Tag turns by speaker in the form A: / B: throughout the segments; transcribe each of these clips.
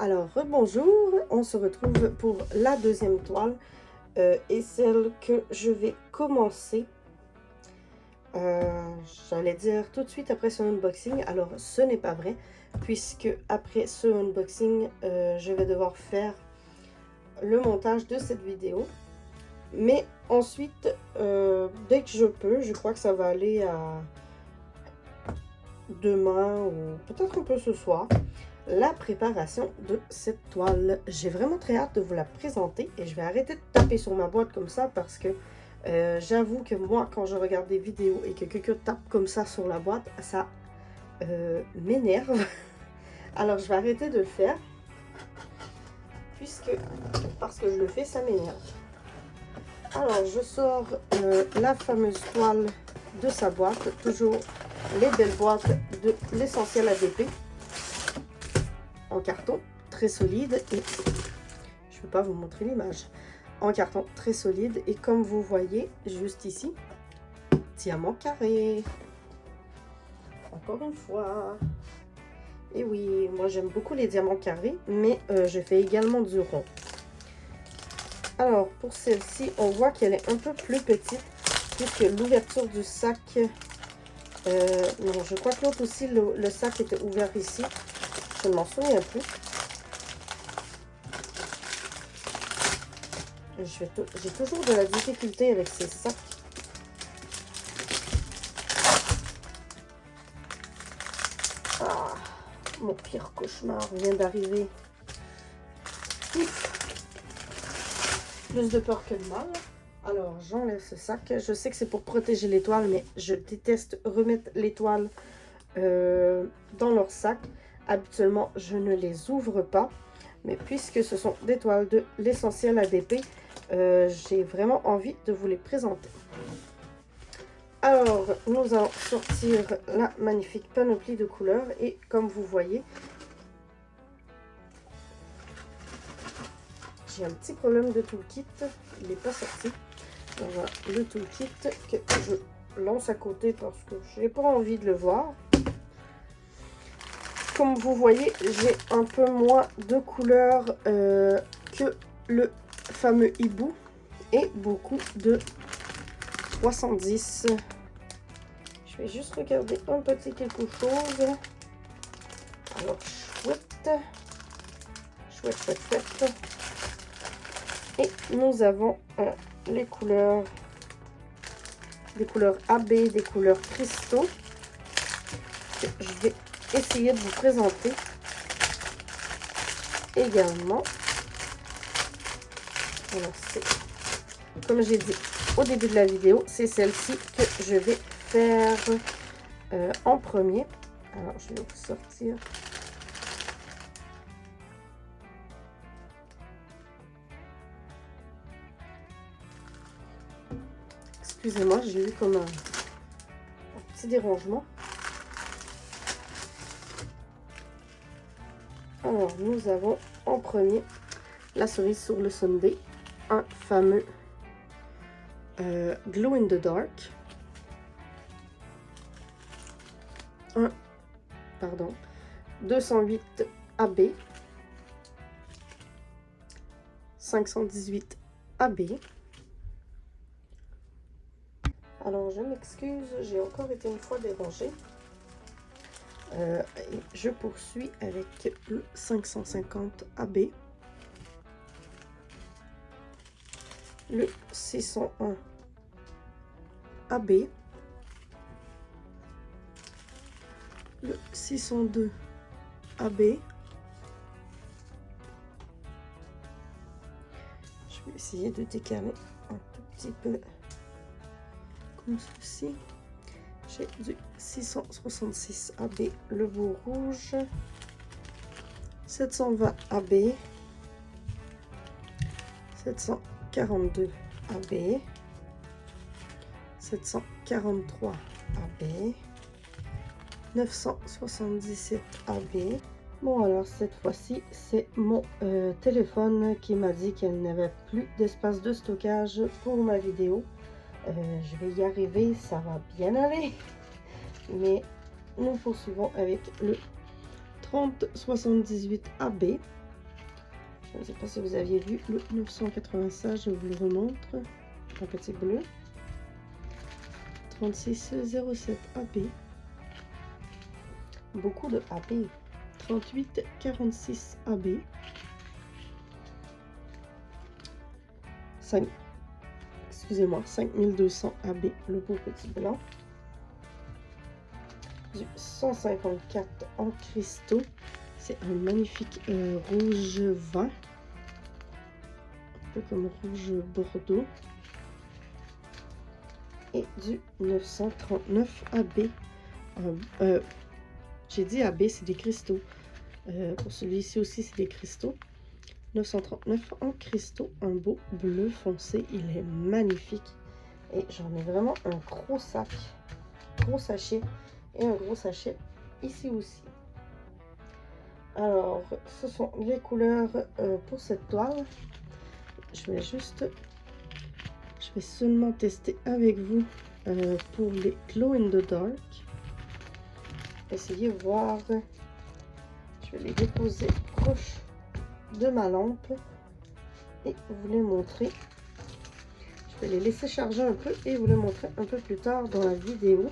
A: Alors, rebonjour, on se retrouve pour la deuxième toile et celle que je vais commencer, j'allais dire tout de suite après ce unboxing. Alors, ce n'est pas vrai, puisque après ce unboxing, je vais devoir faire le montage de cette vidéo. Mais ensuite, dès que je peux, je crois que ça va aller à demain ou peut-être un peu ce soir, la préparation de cette toile. J'ai vraiment très hâte de vous la présenter et je vais arrêter de taper sur ma boîte comme ça parce que j'avoue que moi, quand je regarde des vidéos et que quelqu'un tape comme ça sur la boîte, ça m'énerve. Alors, je vais arrêter de le faire parce que je le fais, ça m'énerve. Alors, je sors la fameuse toile de sa boîte, toujours les belles boîtes de l'Essentiel ADP en carton très solide et je ne peux pas vous montrer l'image, en carton très solide et comme vous voyez juste ici, diamant carré, encore une fois. Et oui, moi j'aime beaucoup les diamants carrés, mais je fais également du rond. Alors pour celle-ci, on voit qu'elle est un peu plus petite puisque l'ouverture du sac, non, je crois que l'autre aussi, le sac était ouvert ici, je ne m'en souviens plus. J'ai toujours de la difficulté avec ces sacs. Ah, mon pire cauchemar vient d'arriver. Plus de peur que de mal. Alors, j'enlève ce sac. Je sais que c'est pour protéger les toiles, mais je déteste remettre les toiles dans leur sac. Habituellement, je ne les ouvre pas. Mais puisque ce sont des toiles de l'Essentiel ADP, j'ai vraiment envie de vous les présenter. Alors, nous allons sortir la magnifique panoplie de couleurs. Et comme vous voyez, j'ai un petit problème de toolkit. Il n'est pas sorti. Donc, voilà le toolkit que je lance à côté parce que je n'ai pas envie de le voir. Comme vous voyez, j'ai un peu moins de couleurs que le fameux hibou et beaucoup de 70. Je vais juste regarder un petit quelque chose. Alors, chouette. Chouette, chouette, chouette. Et nous avons les couleurs, des couleurs AB, des couleurs cristaux. Que je vais essayer de vous présenter également. Alors, c'est, comme j'ai dit au début de la vidéo, c'est celle-ci que je vais faire en premier. Alors, je vais vous sortir. Excusez-moi, j'ai eu comme un petit dérangement. Alors, nous avons en premier la cerise sur le sundae, un fameux Glow in the Dark. 208 AB, 518 AB. Alors, je m'excuse, j'ai encore été une fois dérangée. Je poursuis avec le 550 AB, le 601 AB, le 602 AB. Je vais essayer de décaler un tout petit peu comme ceci. J'ai du 666 AB, le beau rouge, 720 AB, 742 AB, 743 AB, 977 AB. Bon, alors cette fois-ci, c'est mon téléphone qui m'a dit qu'elle n'avait plus d'espace de stockage pour ma vidéo. Je vais y arriver, ça va bien aller. Mais nous poursuivons avec le 3078 AB. Je ne sais pas si vous aviez vu le 996, je vous le remontre. En petit bleu. 3607 AB. Beaucoup de AB. 3846 AB. 5200 AB, le beau petit blanc. Du 154 en cristaux. C'est un magnifique rouge vin. Un peu comme rouge bordeaux. Et du 939 AB. J'ai dit AB, c'est des cristaux. Pour celui-ci aussi, c'est des cristaux. 939 en cristaux, un beau bleu foncé. Il est magnifique. Et j'en ai vraiment un gros sac, gros sachet et un gros sachet ici aussi. Alors, ce sont les couleurs pour cette toile. Je vais seulement tester avec vous pour les glow in the dark. Essayez de voir. Je vais les déposer proche de ma lampe et vous les montrer. Je vais les laisser charger un peu et vous les montrer un peu plus tard dans la vidéo.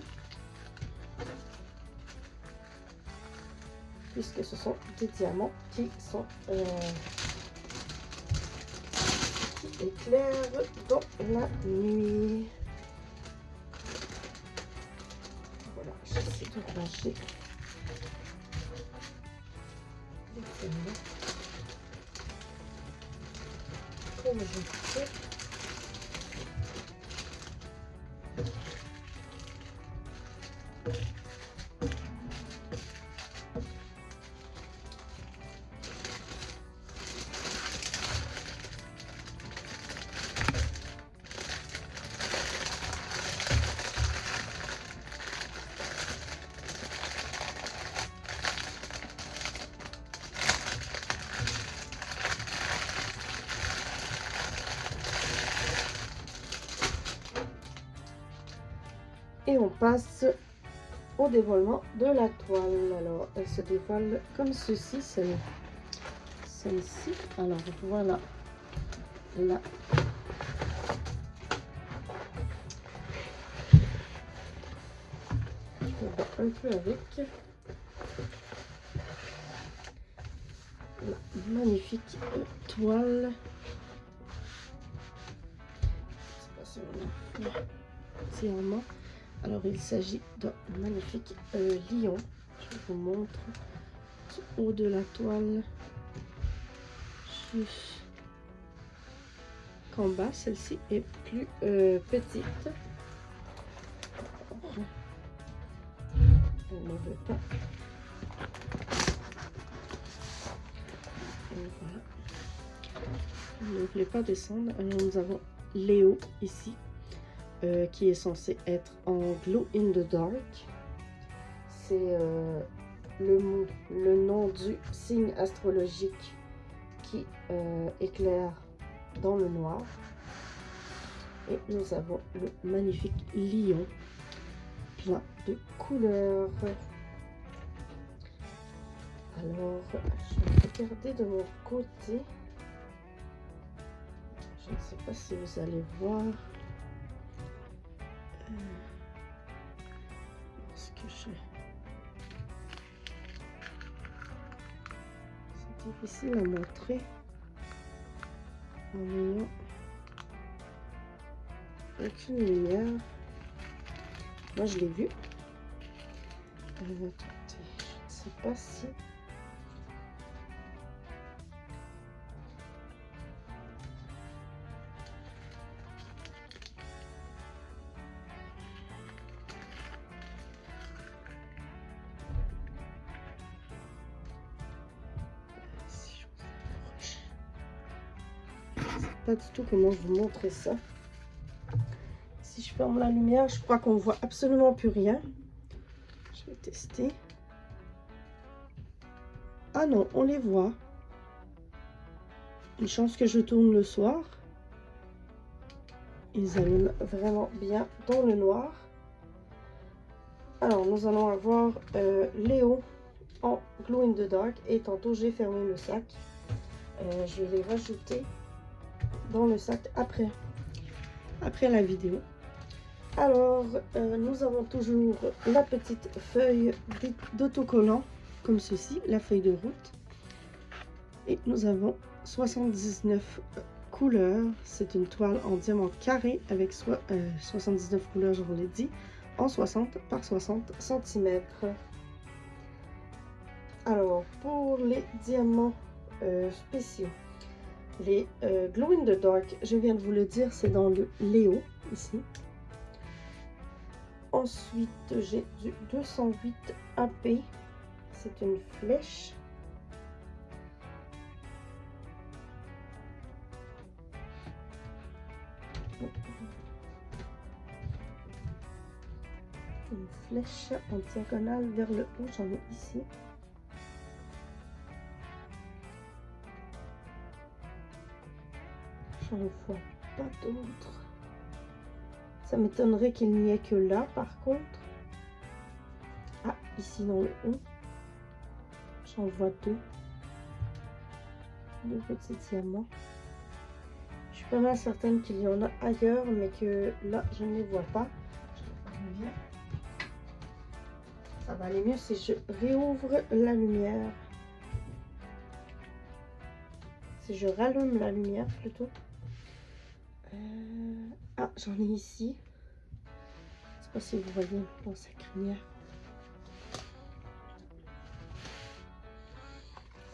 A: Puisque ce sont des diamants qui sont qui éclairent dans la nuit. Voilà, j'essaie de ranger les diamants comme je fais. Et on passe au dévoilement de la toile. Alors, elle se dévoile comme ceci, celle-ci. Alors, voilà là. Je vais voir un peu avec la magnifique toile. Je sais pas si on a fait entièrement. Alors, il s'agit d'un magnifique lion. Je vous montre du haut de la toile jusqu'en bas. Celle-ci est plus petite. Elle ne veut pas. Et voilà. Elle ne voulait pas descendre. Alors, nous avons Léo ici. Qui est censé être en glow in the dark. C'est le nom du signe astrologique qui éclaire dans le noir. Et nous avons le magnifique lion plein de couleurs. Alors, je vais regarder de mon côté. Je ne sais pas si vous allez voir. Est-ce que c'est difficile à montrer en ayant aucune lumière. Moi, je l'ai vu. Attendez, je ne sais pas si. Pas du tout comment vous montrer ça. Si je ferme la lumière, je crois qu'on voit absolument plus rien. Je vais tester. Ah non, on les voit. Une chance que je tourne le soir. Ils allument vraiment bien dans le noir. Alors, nous allons avoir Léo en glow in the dark. Et tantôt, j'ai fermé le sac. Je vais les rajouter dans le sac après la vidéo. Alors, nous avons toujours la petite feuille d'autocollant, comme ceci, la feuille de route. Et nous avons 79 couleurs. C'est une toile en diamant carré avec 79 couleurs, je vous l'ai dit, en 60 par 60 cm. Alors, pour les diamants spéciaux, les Glow in the Dark, je viens de vous le dire, c'est dans le Léo, ici. Ensuite, j'ai du 208 AP. C'est une flèche. Une flèche en diagonale vers le haut, j'en ai ici. J'en vois pas d'autres. Ça m'étonnerait qu'il n'y ait que là, par contre. Ah, ici dans le haut. J'en vois deux. Deux petits diamants. Je suis pas mal certaine qu'il y en a ailleurs, mais que là, je ne les vois pas. Je reviens. Ça va aller mieux si je réouvre la lumière. Si je rallume la lumière, plutôt. Ah, j'en ai ici. Je sais pas si vous voyez dans sa crinière.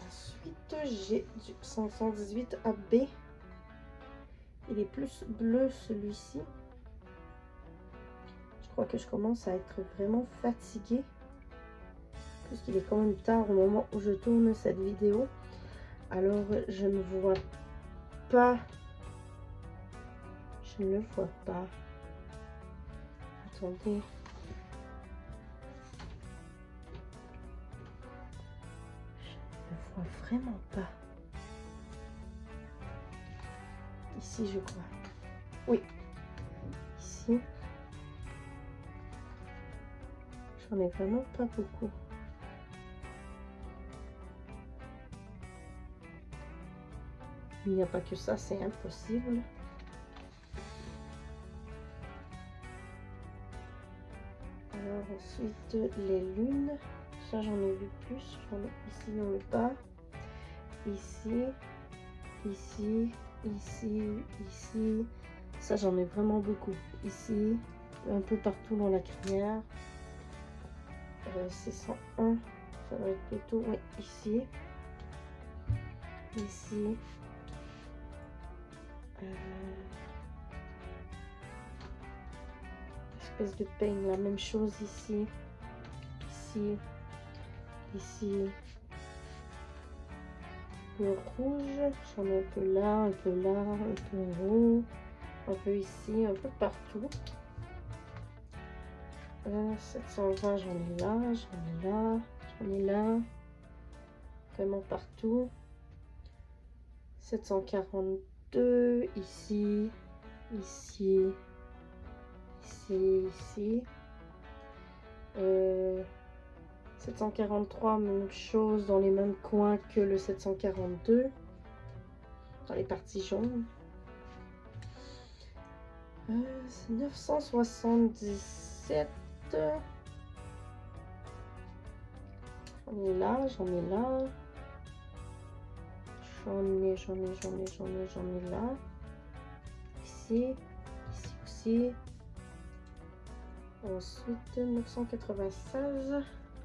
A: Ensuite, j'ai du 518 AB. Il est plus bleu celui-ci. Je crois que je commence à être vraiment fatiguée. Puisqu'il est quand même tard au moment où je tourne cette vidéo. Alors, je ne vois pas. Je ne le vois pas. Attendez. Je ne le vois vraiment pas. Ici, je crois. Oui. Ici. J'en ai vraiment pas beaucoup. Il n'y a pas que ça, c'est impossible. Alors ensuite, les lunes. Ça, j'en ai vu plus. J'en ai ici dans le bas. Ici. Ici. Ici. Ici. Ça, j'en ai vraiment beaucoup. Ici. Un peu partout dans la crinière. 601. Ça va être plutôt... Oui, ici. Ici. Espèce de peigne, la même chose ici, ici, ici. Le rouge, j'en ai un peu là, un peu là, un peu en haut, un peu ici, un peu partout. 720, j'en ai là, j'en ai là, j'en ai là, vraiment partout. 742, ici, ici, ici, ici. 743, même chose dans les mêmes coins que le 742, dans les parties jaunes. C'est 977. J'en ai là, j'en ai là. J'en ai là. Ici, ici aussi. Ensuite, 996.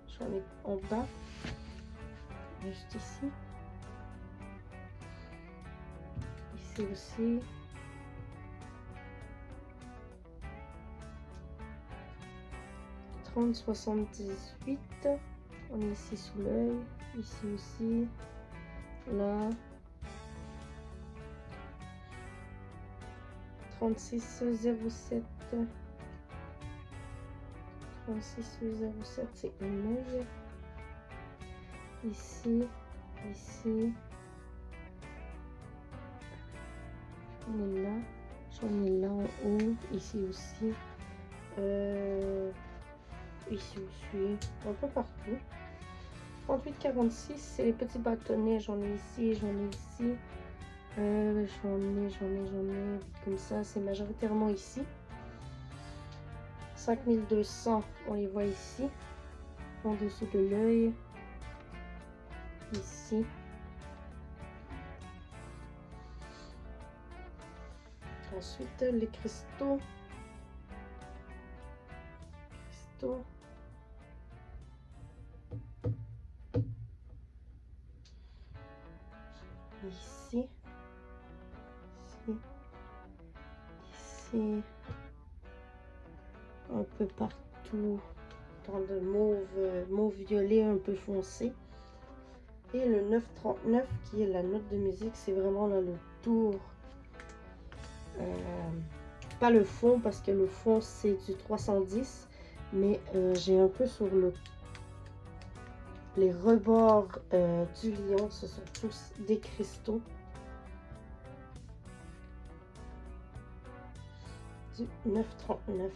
A: J'en ai en bas. Juste ici. Ici aussi. « 78. On est ici sous l'œil. Ici aussi. Là. 3607. 3607, c'est un œil. Ici, ici. J'en ai là. J'en ai là en haut. Ici aussi. Ici aussi. Un peu partout. 38,46. C'est les petits bâtonnets. J'en ai ici, j'en ai ici. J'en ai. Comme ça, c'est majoritairement ici. 5200, on les voit ici. En dessous de l'œil. Ici. Ensuite, les cristaux. Ici. Ici. Un peu partout. Dans le mauve violet un peu foncé. Et le 939 qui est la note de musique, c'est vraiment là le tour. Pas le fond parce que le fond c'est du 310, mais j'ai un peu sur les rebords du lion, ce sont tous des cristaux. Du 939.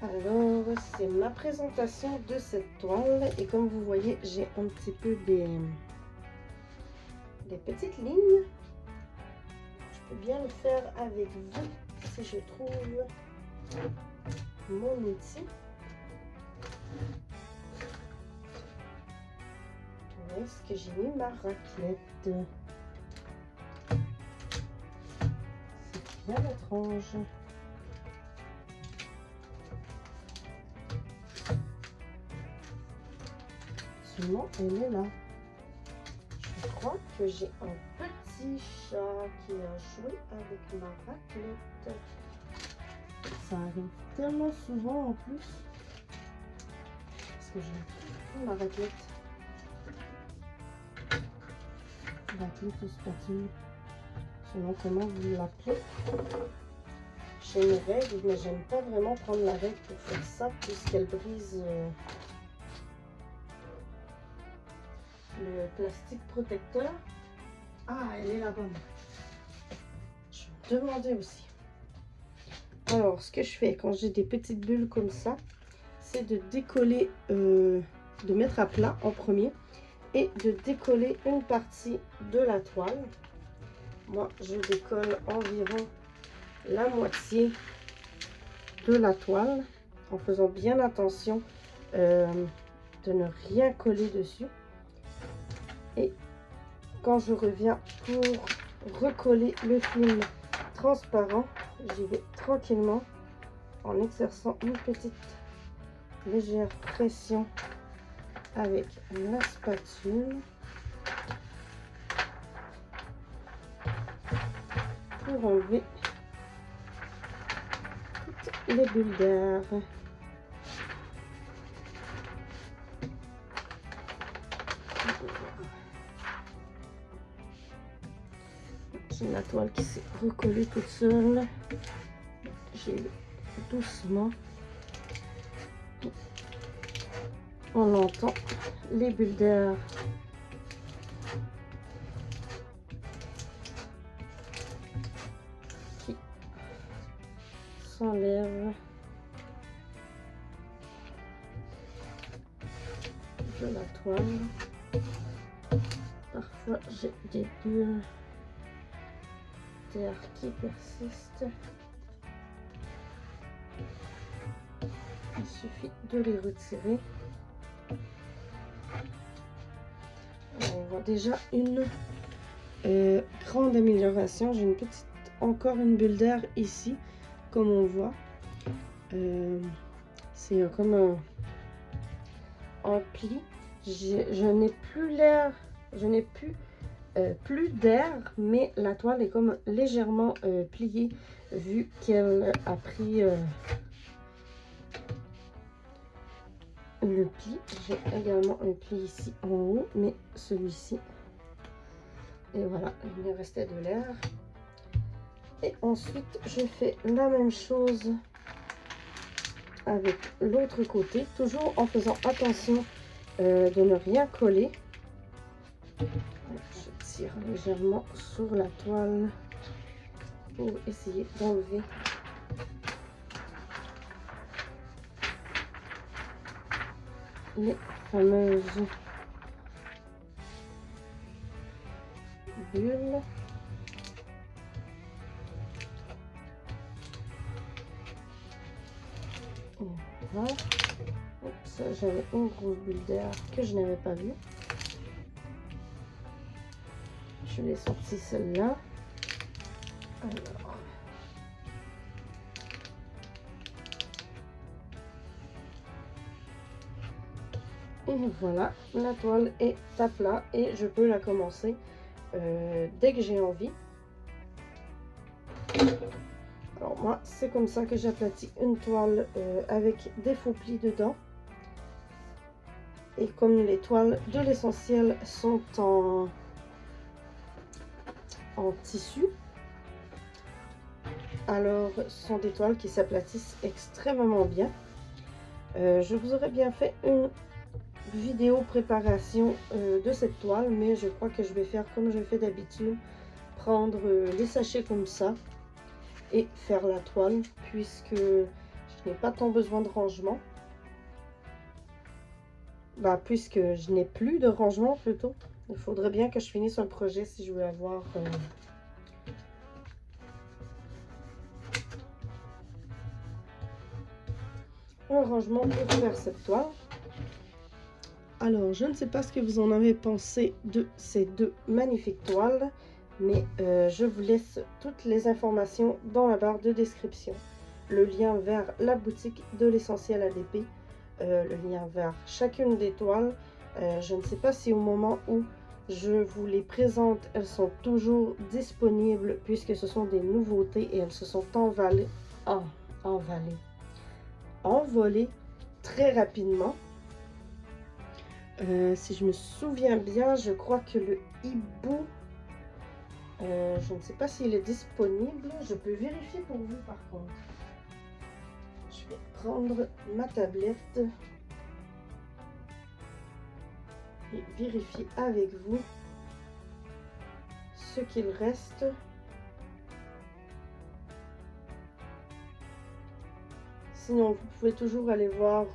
A: Alors, c'est ma présentation de cette toile. Et comme vous voyez, j'ai un petit peu des petites lignes. Je peux bien le faire avec vous si je trouve mon outil. Où est-ce que j'ai mis ma raclette? C'est bien étrange. Seulement, elle est là. Je crois que j'ai un petit chat qui a joué avec ma raclette. Ça arrive tellement souvent en plus. Parce que j'ai ma raclette. Raclette ou spatule. Selon comment vous l'appelez. J'ai une règle, mais j'aime pas vraiment prendre la règle pour faire ça, puisqu'elle brise le plastique protecteur. Ah, elle est la bonne. Je me demandais aussi. Alors, ce que je fais quand j'ai des petites bulles comme ça, c'est de décoller, de mettre à plat en premier et de décoller une partie de la toile. Moi, je décolle environ la moitié de la toile en faisant bien attention de ne rien coller dessus. Et quand je reviens pour recoller le film transparent, j'y vais tranquillement en exerçant une petite légère pression avec la spatule pour enlever toutes les bulles d'air. J'ai la toile qui s'est recollée toute seule. J'ai doucement, on entend les bulles d'air qui s'enlèvent de la toile. Parfois j'ai des bulles d'air qui persistent. Il suffit de les retirer. Alors, on voit déjà une grande amélioration. J'ai une petite, encore une bulle d'air ici, comme on voit. C'est comme un pli. Je n'ai plus l'air, je n'ai plus d'air, mais la toile est comme légèrement pliée vu qu'elle a pris le pli. J'ai également un pli ici en haut, mais celui-ci, et voilà, il me restait de l'air. Et ensuite je fais la même chose avec l'autre côté, toujours en faisant attention de ne rien coller. Je tire légèrement sur la toile pour essayer d'enlever les fameuses bulles. Et voilà. Oups, j'avais une grosse bulle d'air que je n'avais pas vue. Je l'ai sorti celle-là. Alors. Et voilà, la toile est à plat et je peux la commencer dès que j'ai envie. Alors moi, c'est comme ça que j'aplatis une toile avec des faux plis dedans. Et comme les toiles de l'essentiel sont en tissu, alors ce sont des toiles qui s'aplatissent extrêmement bien. Je vous aurais bien fait une vidéo préparation de cette toile, mais je crois que je vais faire comme je fais d'habitude, prendre les sachets comme ça et faire la toile, puisque je n'ai pas tant besoin de rangement. Puisque je n'ai plus de rangement plutôt. Il faudrait bien que je finisse un projet si je veux avoir un rangement pour faire cette toile. Alors, je ne sais pas ce que vous en avez pensé de ces deux magnifiques toiles, mais je vous laisse toutes les informations dans la barre de description. Le lien vers la boutique de l'essentiel ADP, le lien vers chacune des toiles. Je ne sais pas si au moment où je vous les présente, elles sont toujours disponibles puisque ce sont des nouveautés et elles se sont envolées très rapidement. Si je me souviens bien, je crois que le hibou, je ne sais pas s'il est disponible. Je peux vérifier pour vous par contre. Je vais prendre ma tablette et vérifier avec vous ce qu'il reste. Sinon, vous pouvez toujours aller voir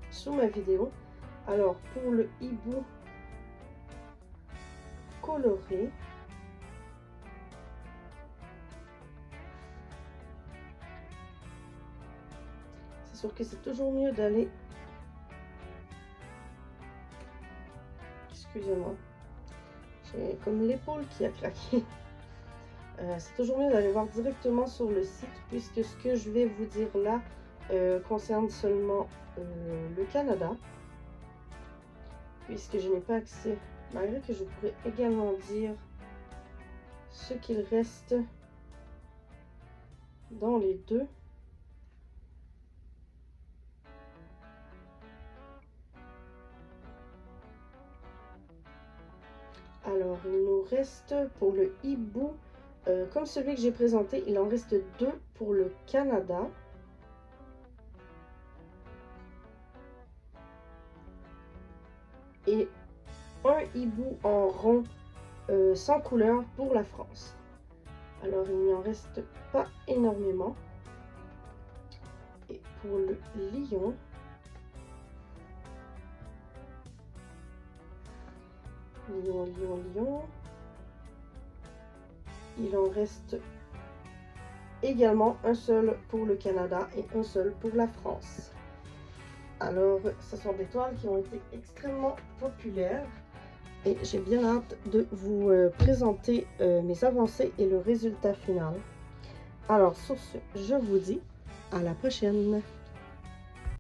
A: sous ma vidéo. Alors, pour le hibou coloré, c'est sûr que c'est toujours mieux d'aller... Excusez-moi, j'ai comme l'épaule qui a craqué. C'est toujours mieux d'aller voir directement sur le site, puisque ce que je vais vous dire là concerne seulement le Canada, puisque je n'ai pas accès, malgré que je pourrais également dire ce qu'il reste dans les deux. Alors, il nous reste pour le hibou, comme celui que j'ai présenté, il en reste deux pour le Canada. Et un hibou en rond sans couleur pour la France. Alors, il n'y en reste pas énormément. Et pour le lion, lion, il en reste également un seul pour le Canada et un seul pour la France. Alors, ce sont des toiles qui ont été extrêmement populaires et j'ai bien hâte de vous présenter mes avancées et le résultat final. Alors, sur ce, je vous dis à la prochaine.